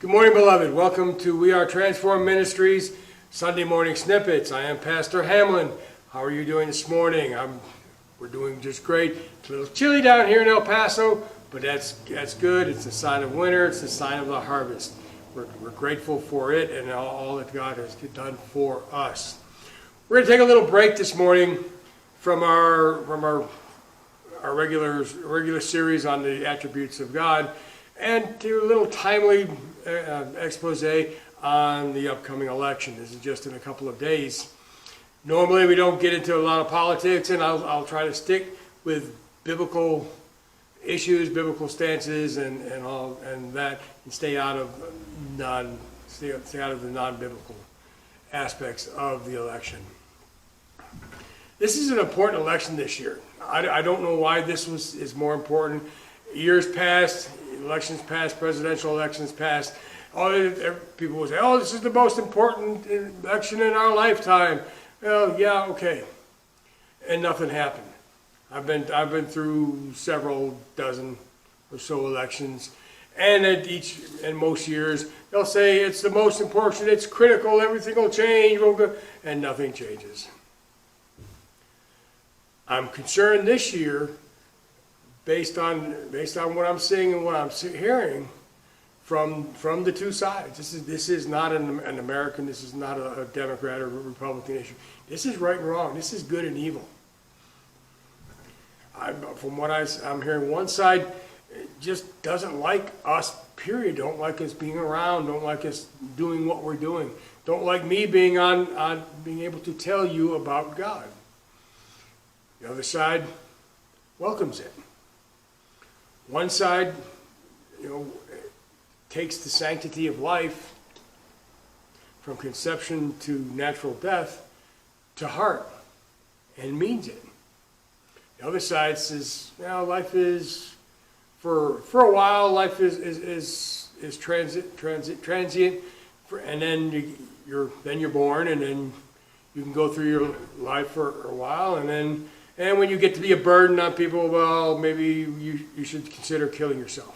Good morning, beloved. Welcome to We Are Transformed Ministries Sunday morning snippets. I am Pastor Hamlin. How are you doing this morning? We're doing just great. It's a little chilly down here in El Paso, but that's good. It's a sign of winter. It's a sign of the harvest. We're grateful for it and all that God has done for us. We're going to take a little break this morning from our regular series on the attributes of God, and do a little timely expose on the upcoming election. This is just in a couple of days. Normally we don't get into a lot of politics, and I'll try to stick with biblical issues, biblical stances, and that, and stay out of the non-biblical aspects of the election. This is an important election this year. I don't know why this is more important. Years past, elections past, presidential elections past, people will say, "Oh, this is the most important election in our lifetime." Well, yeah, okay, and nothing happened. I've been through several dozen or so elections, and most years they'll say it's the most important, it's critical, everything will change, and nothing changes. I'm concerned this year, based on what I'm seeing and what I'm hearing from the two sides. This is not an American. This is not a Democrat or a Republican issue. This is right and wrong. This is good and evil. From what I'm hearing, one side just doesn't like us. Period. Don't like us being around. Don't like us doing what we're doing. Don't like me being being able to tell you about God. The other side welcomes it. One side, takes the sanctity of life from conception to natural death to heart and means it. The other side says, life is, for a while, life is transient, and then you're born, and then you can go through your life for a while, and when you get to be a burden on people, well, maybe you should consider killing yourself.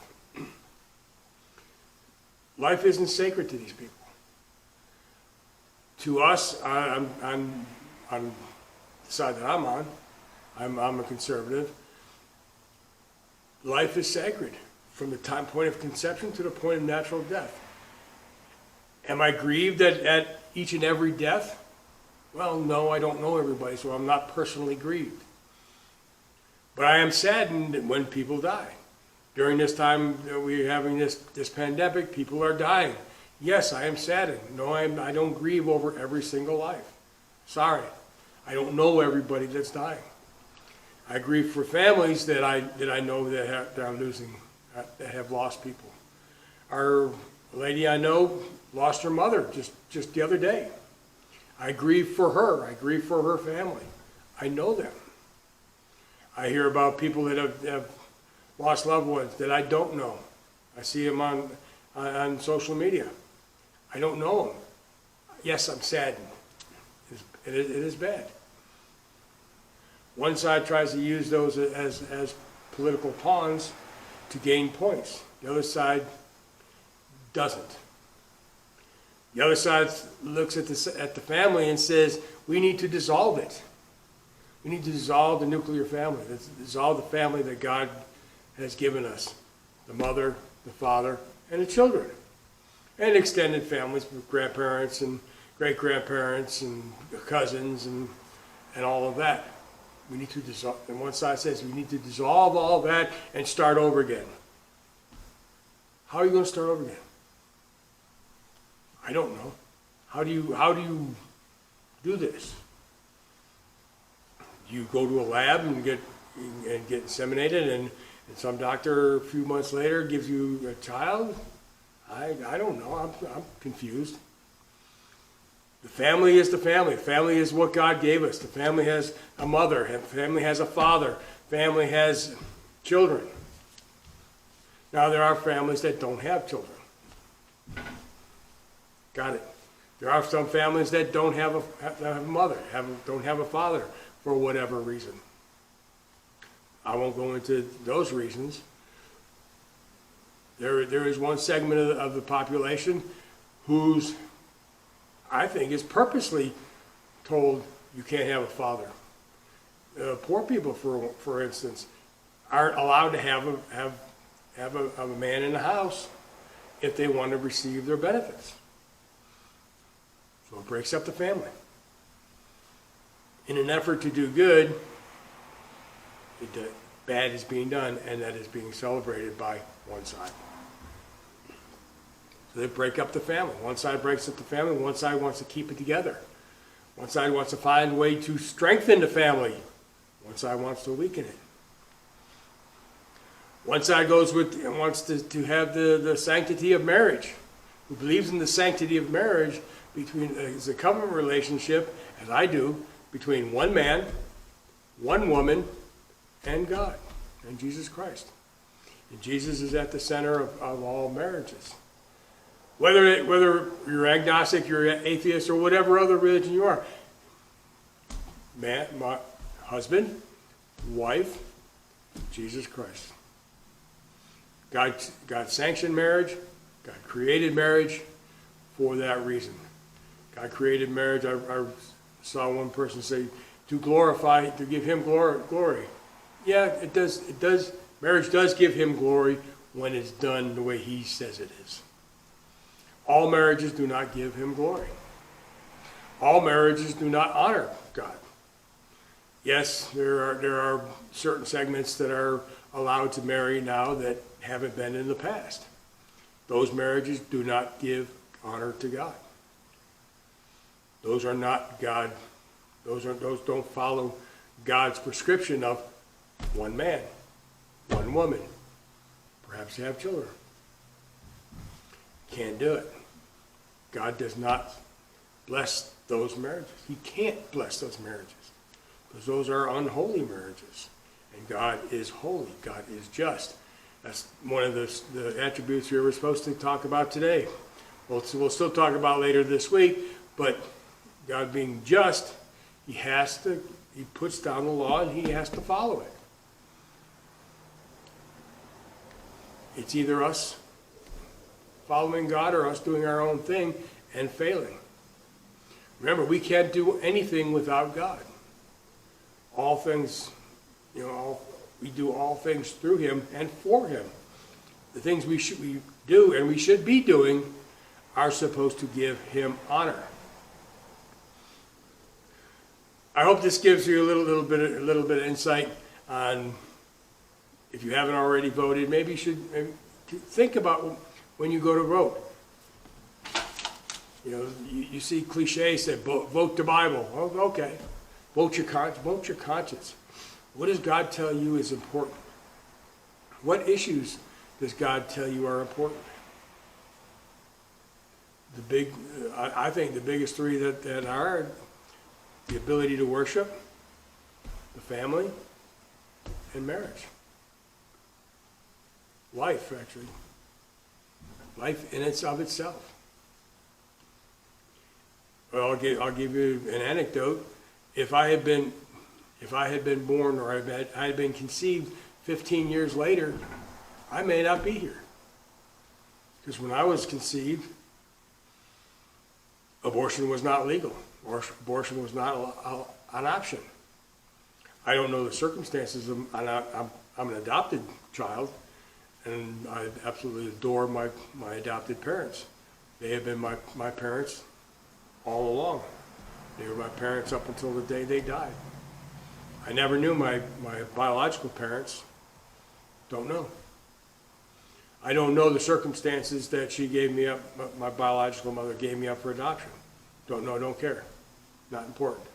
Life isn't sacred to these people. To us, I'm on the side that I'm on. I'm a conservative. Life is sacred from the point of conception to the point of natural death. Am I grieved at each and every death? Well, no, I don't know everybody, so I'm not personally grieved. But I am saddened when people die. During this time that we're having this pandemic, people are dying. Yes, I am saddened. No, I don't grieve over every single life. Sorry. I don't know everybody that's dying. I grieve for families that I know that are losing, that have lost people. Our lady I know lost her mother just the other day. I grieve for her. I grieve for her family. I know them. I hear about people that have lost loved ones that I don't know. I see them on social media. I don't know them. Yes, I'm saddened. It is bad. One side tries to use those as political pawns to gain points. The other side doesn't. The other side looks at the family and says, we need to dissolve it. We need to dissolve the nuclear family. Dissolve the family that God has given us. The mother, the father, and the children. And extended families with grandparents and great-grandparents and cousins and all of that. We need to dissolve. And one side says we need to dissolve all that and start over again. How are you going to start over again? I don't know. How do you do this? You go to a lab and get inseminated, and some doctor a few months later gives you a child? I don't know. I'm confused. The family is the family. Family is what God gave us. The family has a mother. Family has a father. Family has children. Now there are families that don't have children. Got it. There are some families that don't have a mother, don't have a father for whatever reason. I won't go into those reasons. There is one segment of the population who's, I think, is purposely told you can't have a father. Poor people, for instance, aren't allowed to have a man in the house if they want to receive their benefits. So it breaks up the family. In an effort to do good, bad is being done, and that is being celebrated by one side. So they break up the family. One side breaks up the family, one side wants to keep it together. One side wants to find a way to strengthen the family. One side wants to weaken it. One side wants to have the sanctity of marriage, who believes in the sanctity of marriage as a covenant relationship, as I do, between one man, one woman, and God, and Jesus Christ. And Jesus is at the center of all marriages. Whether you're agnostic, you're atheist, or whatever other religion you are, man, my husband, wife, Jesus Christ. God sanctioned marriage. God created marriage for that reason. God created marriage. I saw one person say, to give him glory. Yeah, it does. It does. Marriage does give him glory when it's done the way he says it is. All marriages do not give him glory. All marriages do not honor God. Yes, there are certain segments that are allowed to marry now that haven't been in the past. Those marriages do not give honor to God. Those are not God. Those don't follow God's prescription of one man, one woman, perhaps have children. Can't do it. God does not bless those marriages. He can't bless those marriages because those are unholy marriages. And God is holy. God is just. That's one of the attributes we were supposed to talk about today. We'll still talk about later this week, but God being just, he puts down the law and he has to follow it. It's either us following God or us doing our own thing and failing. Remember, we can't do anything without God. All things, we do all things through him and for him. The things we do and we should be doing are supposed to give him honor. I hope this gives you a little bit of insight on, if you haven't already voted, maybe you should think about when you go to vote. You see cliches that vote the Bible. Oh, okay. Vote your conscience. What does God tell you is important? What issues does God tell you are important? I think the biggest three that are the ability to worship, the family, and marriage. Life, actually. Life in and of itself. Well, I'll give you an anecdote. If I had been born or I had been conceived 15 years later, I may not be here. Because when I was conceived, abortion was not legal. Abortion was not an option. I don't know the circumstances. I'm an adopted child, and I absolutely adore my adopted parents. They have been my parents all along. They were my parents up until the day they died. I never knew my biological parents. Don't know. I don't know the circumstances that she gave me up, my biological mother gave me up for adoption. Don't know, don't care. Not important.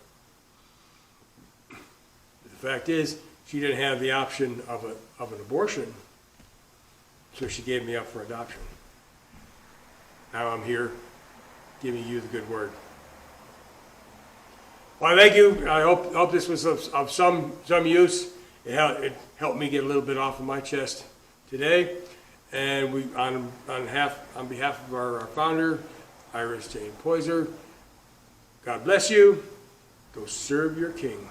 The fact is, she didn't have the option of an abortion, so she gave me up for adoption. Now I'm here giving you the good word. Well, thank you. I hope this was of some use. It helped me get a little bit off of my chest today. And on behalf of our founder, Iris Jane Poyser, God bless you. Go serve your King.